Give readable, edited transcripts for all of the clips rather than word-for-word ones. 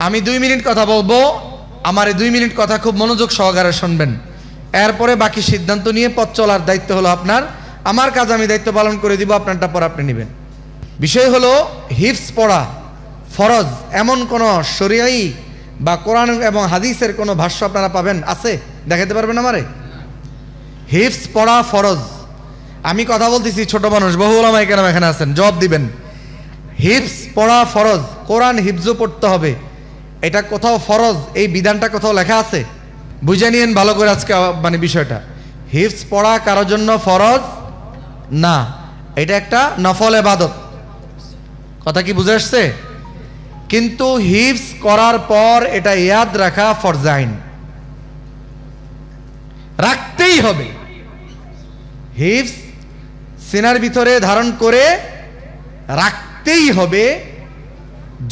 আমি 2 মিনিট কথা বলবো, আমার এই 2 মিনিট কথা খুব মনোযোগ সহকারে শুনবেন। এরপরে বাকি সিদ্ধান্ত নিয়ে পথ চলার দায়িত্ব হলো আপনার। আমার কাজ আমি দায়িত্ব পালন করে দিব, আপনারটা পর আপনি নেবেন। বিষয় হলো হিফজ পড়া ফরজ। এমন কোন শরীয়ী বা কোরআন এবং হাদিসের কোনো ভাষ্য আপনারা পাবেন আছে? দেখাতে পারবেন আমারে? হিফজ পড়া ফরজ। আমি কথা বলতেছি ছোট মানুষ, বহু ওলামায়ে কেরাম এখানে আছেন, জবাব দিবেন। হিফজ পড়া ফরজ, কোরআন হিফজও পড়তে হবে, এটা কোথাও ফরজ এই বিধানটা কোথাও লেখা আছে? বুঝে নিয়েন ভালো করে আজকে মানে বিষয়টা। হিফজ পড়া কারোর জন্য ফরজ না, এটা একটা নফল ইবাদত। কথা কি বুঝে আসছে? কিন্তু হিফজ করার পর এটা ইয়াদ রাখা ফরজ আইন, রাখতেই হবে। হিফজ সিনার ভিতরে ধারণ করে রাখতেই হবে।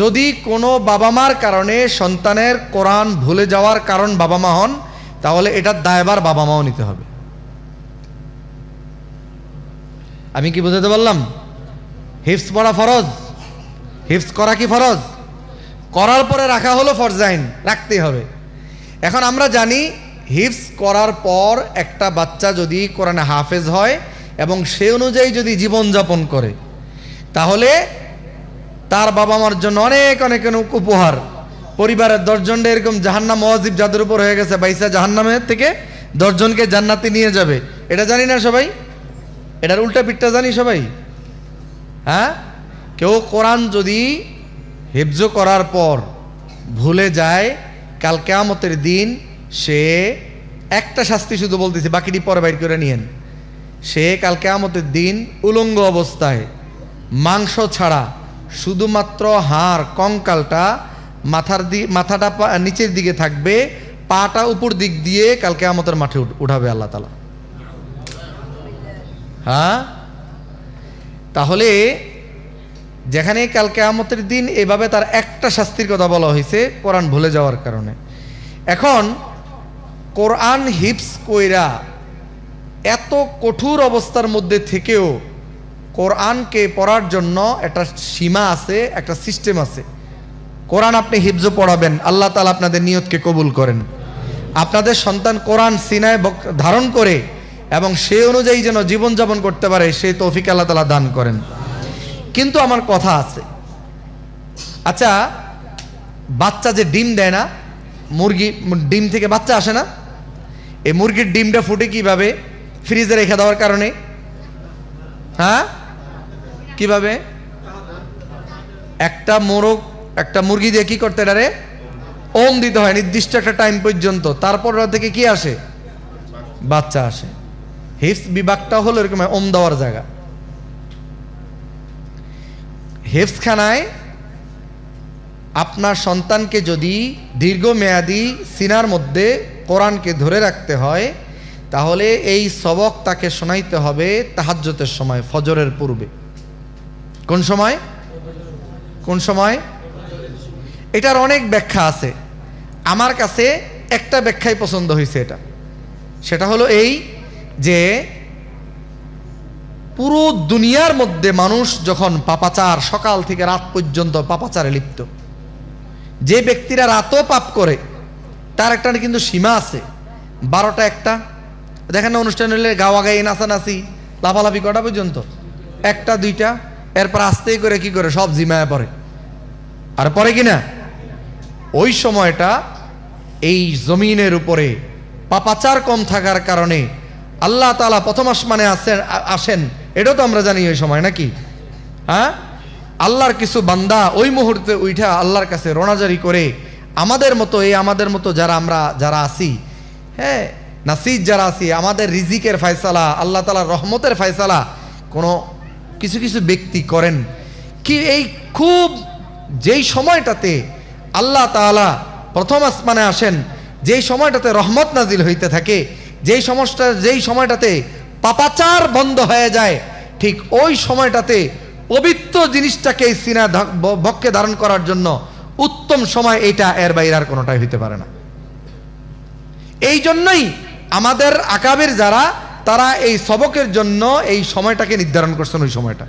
যদি কোনো বাবা মার কারণে সন্তানের কোরআন ভুলে যাওয়ার কারণ বাবা মা হন, তাহলে এটার দায়ভার বাবা মাও নিতে হবে। আমি কি বুঝাতে পারলাম? হিফজ পড়া ফরজ, হিফজ করা কি ফরজ? করার পরে রাখা হলো ফরজ আইন, রাখতেই হবে। এখন আমরা জানি হিফজ করার পর একটা বাচ্চা যদি কোরআনে হাফেজ হয় এবং সে অনুযায়ী যদি জীবনযাপন করে, তাহলে তার বাবা মার জন্য অনেক অনেক উপহার। পরিবারের 10 জনটা এরকম জাহান্নাম ওয়াজিব যাদের উপর হয়ে গেছে, বাইসা জাহান্নামের থেকে 10 জনকে জান্নাতে নিয়ে যাবে, এটা জানি না সবাই? এটার উল্টা পিঠটা জানি সবাই? হ্যাঁ, কেউ কোরআন যদি হিফজ করার পর ভুলে যায়, কাল কিয়ামতের দিন সে একটা শাস্তি শুধু বলতেছি, বাকিটি পরে বাইর করে নিয়েন। সে কাল কিয়ামতের দিন উলঙ্গ অবস্থায়, মাংস ছাড়া, শুধুমাত্র হাড় কঙ্কালটা মাথাটা নিচের দিকে থাকবে, পাটা উপর দিক দিয়ে কাল কিয়ামতের মাঠে উঠাবে আল্লাহ তাআলা। হ্যাঁ, তাহলে যেখানে কাল কিয়ামতের দিন এভাবে তার একটা শাস্তির কথা বলা হয়েছে কোরআন ভুলে যাওয়ার কারণে। এখন কোরআন হিফজ কইরা এত কঠোর অবস্থার মধ্যে থেকেও কোরআনকে পড়ার জন্য একটা সীমা আছে, একটা সিস্টেম আছে। কোরআন আপনি হিফজ পড়াবেন, আল্লাহ তাআলা আপনাদের নিয়তকে কবুল করেন। আপনাদের সন্তান কোরআন সিনায় ধারণ করে এবং সে অনুযায়ী যেন জীবনযাপন করতে পারে, সেই তৌফিক আল্লাহ তাআলা দান করেন। কিন্তু আমার কথা আছে, আচ্ছা বাচ্চা যে ডিম দেয় না, মুরগি ডিম থেকে বাচ্চা আসে না, এই মুরগির ডিমটা ফুটে কিভাবে? ফ্রিজে রেখে দেওয়ার কারণে। হ্যাঁ, কিভাবে? একটা মুরগি দিয়ে কি করতে পারে? ওম দিতে হয় নির্দিষ্ট একটা টাইম পর্যন্ত, তারপর থেকে কি আসে? বাচ্চা আসে। হিফজ বিভাগটা হলো এরকম ওম দেওয়ার জায়গা। হিফজখানায় আপনার সন্তানকে যদি দীর্ঘমেয়াদী সিনার মধ্যে কোরআনকে ধরে রাখতে হয়, তাহলে এই সবক তাকে শোনাইতে হবে তাহাজ্জুদের সময়, ফজরের পূর্বে। কোন সময়? কোন সময়? এটার অনেক ব্যাখ্যা আছে, আমার কাছে একটা ব্যাখ্যাই পছন্দ হয়েছে। সেটা হলো এই যে পুরো দুনিয়ার মধ্যে মানুষ যখন পাপাচার, সকাল থেকে রাত পর্যন্ত পাপাচারে লিপ্ত, যে ব্যক্তিরা রাতও পাপ করে তার একটা কিন্তু সীমা আছে। 12টা 1টা দেখেন না, অনুষ্ঠান হলে গাওয়া গাই, নাচানাচি, লাফালাফি কটা পর্যন্ত? 1টা 2টা, এরপর আস্তেই করে কি করে সব জিমায় পড়ে। আর পরে কিনা ওই সময়টা এই জমিনের উপরে পাপাচার কম থাকার কারণে আল্লাহ তাআলা প্রথম আসমানে আসেন, এটাও তো আমরা জানি ওই সময়, নাকি? হ্যাঁ, আল্লাহর কিছু বান্দা ওই মুহূর্তে উঠা আল্লাহর কাছে রোনাজারি করে, আমাদের মতো যারা আছি, হ্যাঁ নাসিজ যারা আছি, আমাদের রিজিকের ফয়সালা, আল্লাহ তাআলার রহমতের ফয়সালা কোনো কিছু কিছু ব্যক্তি করেন কি? এই খুব যেই সময়টাতে আল্লাহ তাআলা প্রথম আসমানে আসেন, যেই সময়টাতে রহমত নাজিল হইতে থাকে, যেই সময়টাতে পাপাচার বন্ধ হয়ে যায়, ঠিক ওই সময়টাতে পবিত্র জিনিসটাকে সিনা বক্ষে ধারণ করার জন্য উত্তম সময় এটা, এর বাইরে আর কোনোটাই হইতে পারে না। এই জন্যই আমাদের আকাবের যারা, তারা এই সবকের জন্য এই সময়টাকে নির্ধারণ করছেন। ওই সময়টা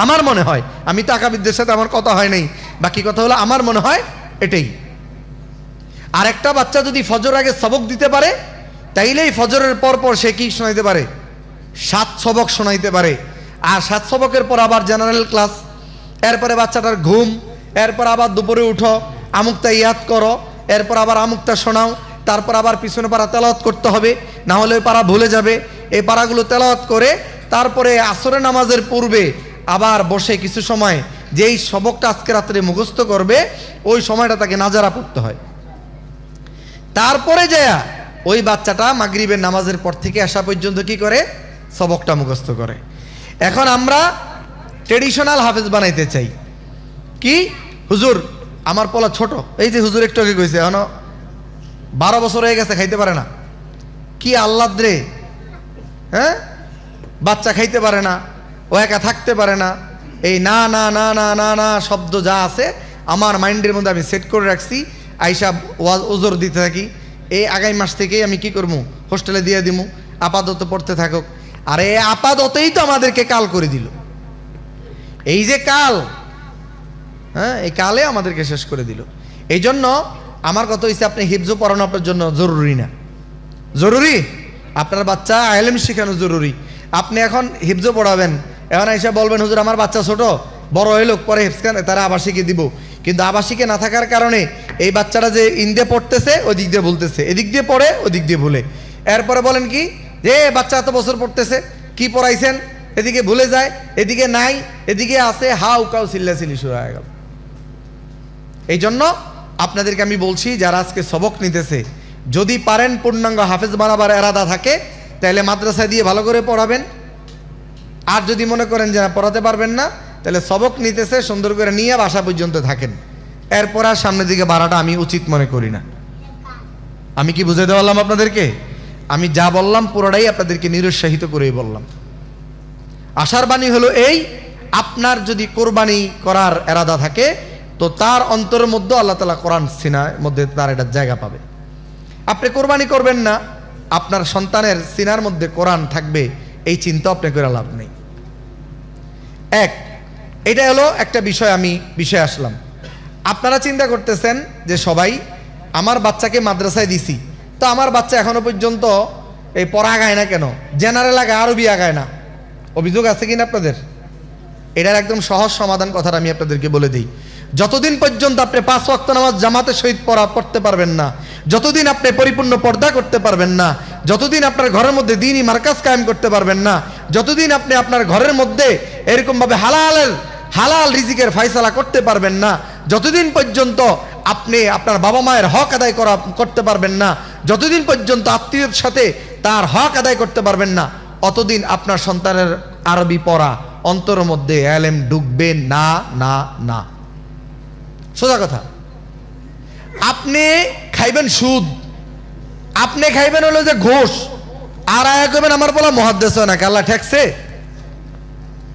আমার মনে হয়, আমি তো আকাবিরদের সাথে আমার কথা হয় নাই, বাকি কথা হলো আমার মনে হয় এটাই। আর একটা বাচ্চা যদি ফজর আগে সবক দিতে পারে, তাইলেই ফজরের পর পর সে কি শোনাইতে পারে? 7 সবক শোনাইতে পারে। আর 7 সবকের পর আবার জেনারেল ক্লাস, এরপরে বাচ্চাটার ঘুম, এরপর আবার দুপুরে উঠো, আমুকটা ইয়াদ করো, এরপর আবার আমুকটা শোনাও, তারপর আবার পিছনে পারা তেলাওয়াত করতে হবে, না হলে ওই পারা ভুলে যাবে। এই পারাগুলো তেলাওয়াত করে তারপরে আসরের নামাজের পূর্বে আবার বসে কিছু সময় যেই সবকটা আজকে রাত্রে মুখস্থ করবে, ওই সময়টা তাকে নাজারা পড়তে হয়। তারপরে যায় ওই বাচ্চাটা মাগরিবের নামাজের পর থেকে আসা পর্যন্ত কি করে? সবকটা মুখস্থ করে। এখন আমরা ট্রেডিশনাল হাফেজ বানাইতে চাই। কি হুজুর আমার পোলা ছোট, এই যে হুজুর একটু আগে কইছে এখনো 12 বছর হয়ে গেছে, খাইতে পারে না। কি আল্লাদ রে, হ্যাঁ? বাচ্চা খাইতে পারে না, ও একা থাকতে পারে না, এই না না না না না না শব্দ যা আছে আমার মাইন্ডের মধ্যে আমি সেট করে রাখছি। আইসা ওজোর দিতে থাকি, এই আগামী মাস থেকেই আমি কি করবো? হোস্টেলে দিয়ে দিমু, আপাতত পড়তে থাকুক। আরে আপাততেই তো আমাদেরকে কাল করে দিল। এই যে কাল, হ্যাঁ, এই কালে আমাদেরকে শেষ করে দিল। এই জন্য আমার কথা হচ্ছে, আপনি হিফজো পড়ানো আপনার জন্য জরুরি না? জরুরি। আপনার বাচ্চা আলেম শেখানো জরুরি। আপনি এখন হিফজো পড়াবেন, এখন এসে বলবেন হুজুর আমার বাচ্চা ছোট, বড় হয়ে লোক পরে হিফজ তারা আবাসিকে দিব। কিন্তু আবাসিকে না থাকার কারণে এই বাচ্চারা যে ইন্দে পড়তেছে ওই দিক দিয়ে ভুলতেছে, এদিক দিয়ে পড়ে ওদিক দিয়ে ভুলে। এরপরে বলেন কি যে বাচ্চা এত বছর পড়তেছে, কি পড়াইছেন? এদিকে ভুলে যায়, এদিকে নাই, এদিকে আছে, হাউ কাউ চিল্লাচিল্লি শুরু হয়ে গেল। এই জন্য আপনাদেরকে আমি বলছি, যারা আজকে সবক নিতেছে, যদি পারেন পূর্ণাঙ্গ হাফেজ বানাবার এরাদা থাকে, তাহলে মাদ্রাসায় দিয়ে ভালো করে পড়াবেন। আর যদি মনে করেন যে পড়াতে পারবেন না, তাহলে সবক নিতেছে সুন্দর করে নিয়ে বাসা পর্যন্ত থাকেন। এরপর আর সামনের দিকে বাড়াটা আমি উচিত মনে করি না। আমি কি বুঝাতে পারলাম আপনাদেরকে? আমি যা বললাম পুরোটাই আপনাদেরকে নিরুৎসাহিত করেই বললাম। আশার বাণী হলো এই, আপনার যদি কোরবানি করার এরাদা থাকে, তো তার অন্তরের মধ্যে আল্লাহ তাআলা কোরআন সিনার মধ্যে তার এটা জায়গা পাবে। আপনি কোরবানি করবেন না, আপনার সন্তানের সিনার মধ্যে কোরআন থাকবে, এই চিন্তা আপনি করে লাভ নেই। এটা হলো একটা বিষয়। আমি বিষয়ে আসলাম। আপনারা চিন্তা করতেছেন যে সবাই আমার বাচ্চাকে মাদ্রাসায় দিছি, তো আমার বাচ্চা এখনো পর্যন্ত এই পড়া আগায় না কেন? জেনারেল আগায়, আরবি আগায় না। অভিযোগ আছে কিনা আপনাদের? এটার একদম সহজ সমাধান কথাটা আমি আপনাদেরকে বলে দিই। যতদিন পর্যন্ত আপনি 5 ওয়াক্ত নামাজ জামাতের সহিত পড়তে পারবেন না, যতদিন আপনি পরিপূর্ণ পর্দা করতে পারবেন না, যতদিন আপনার ঘরের মধ্যে দ্বীনি মার্কাজ কায়েম করতে পারবেন না, যতদিন আপনি আপনার ঘরের মধ্যে এরকমভাবে হালাল রিজিকের ফয়সালা করতে পারবেন না, যতদিন পর্যন্ত আপনি আপনার বাবা মায়ের হক আদায় করতে পারবেন না, যতদিন পর্যন্ত আত্মীয়র সাথে তার হক আদায় করতে পারবেন না, অতদিন আপনার সন্তানের আরবি পড়া অন্তরের মধ্যে এলেম ঢুকবে না না না। সোজা কথা। আপনি খাইবেন সুদ, আপনি খাইবেন হলো যে ঘোষ, আর আয়া করবেন আমার বলা মুহাদ্দিস হয় না, আল্লাহ ঠেকছে?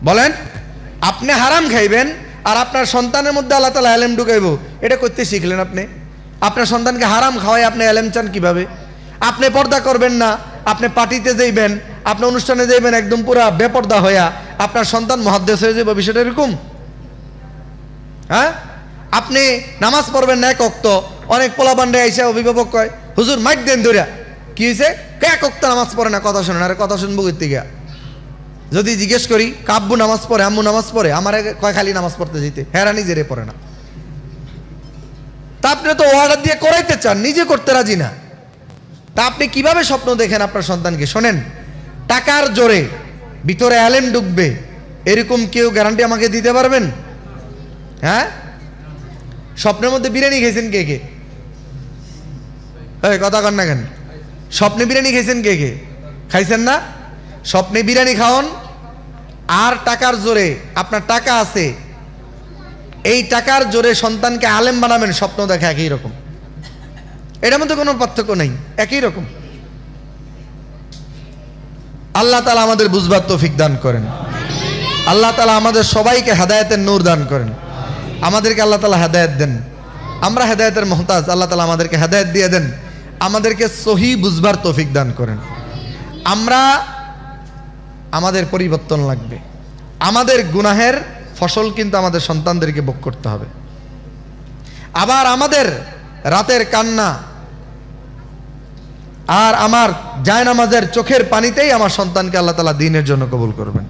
বলেন, আপনি হারাম খাইবেন আর আপনার সন্তানের মধ্যে আল্লাহ তাআলা এলেম ঢুকাইব, এটা করতে শিখলেন আপনি? আপনার সন্তানকে হারাম খাওয়াই আপনি এলেম চান কিভাবে? আপনি পর্দা করবেন না, আপনি পার্টিতে যাইবেন, আপনি অনুষ্ঠানে যাইবেন একদম পুরা বেপর্দা হইয়া, আপনার সন্তান মুহাদ্দিস হয়ে যাবে, বিষয়টা এরকম? হ্যাঁ, আপনি নামাজ পড়বেন না 1 ওয়াক্ত, অনেক পোলাপান্ডে আইসা অভিভাবক কয় হুজুর মাইক দেন ধইরা, কি হয়েছে? 1 ওয়াক্ত নামাজ পড়ে না, কথা শোনেন। আরে কথা শুনবো কই থেকে? যদি জিজ্ঞেস করি কাব্বু নামাজ পড়ে, আম্মু নামাজ পড়ে, আমার কয় খালি নামাজ পড়তে যেতে, হেরা নিজেরে পড়ে না। তা আপনি তো অর্ডার দিয়ে করাইতে চান, নিজে করতে রাজি না। তা আপনি কিভাবে স্বপ্ন দেখেন আপনার সন্তানকে? শোনেন, টাকার জোরে ভিতরে এলেম ঢুকবে এরকম কেউ গ্যারান্টি আমাকে দিতে পারবেন? হ্যাঁ, স্বপ্নের মধ্যে বিরিয়ানি খেয়েছেন কে কে? কথা কন না কেন? স্বপ্নে বিরিয়ানি খেয়েছেন কে কে? খাইছেন না? স্বপ্নে বিরিয়ানি খাওন আর টাকার জোরে, আপনার টাকা আছে, এই টাকার জোরে সন্তানকে আলেম বানাবেন, স্বপ্ন দেখা একই রকম। এটার মধ্যে কোনো পার্থক্য নেই, একই রকম। আল্লাহ তাআলা আমাদের বুঝবার তৌফিক দান করেন। আল্লাহ তাআলা আমাদের সবাইকে হেদায়েতের নূর দান করেন। আমাদেরকে আল্লাহ তাআলা হেদায়েত দেন। আমরা হেদায়েতের মুহতাজ, আল্লাহ তাআলা আমাদেরকে হেদায়েত দিয়ে দেন। আমাদেরকে সহি বুঝবার তৌফিক দান করেন। আমাদের পরিবর্তন লাগবে। আমাদের গুনাহের ফসল কিন্তু আমাদের সন্তানদেরকে ভোগ করতে হবে। আবার আমাদের রাতের কান্না আর আমার জায়নামাজের চোখের পানিতেই আমার সন্তানকে আল্লাহ তাআলা দ্বীনের জন্য কবুল করবেন।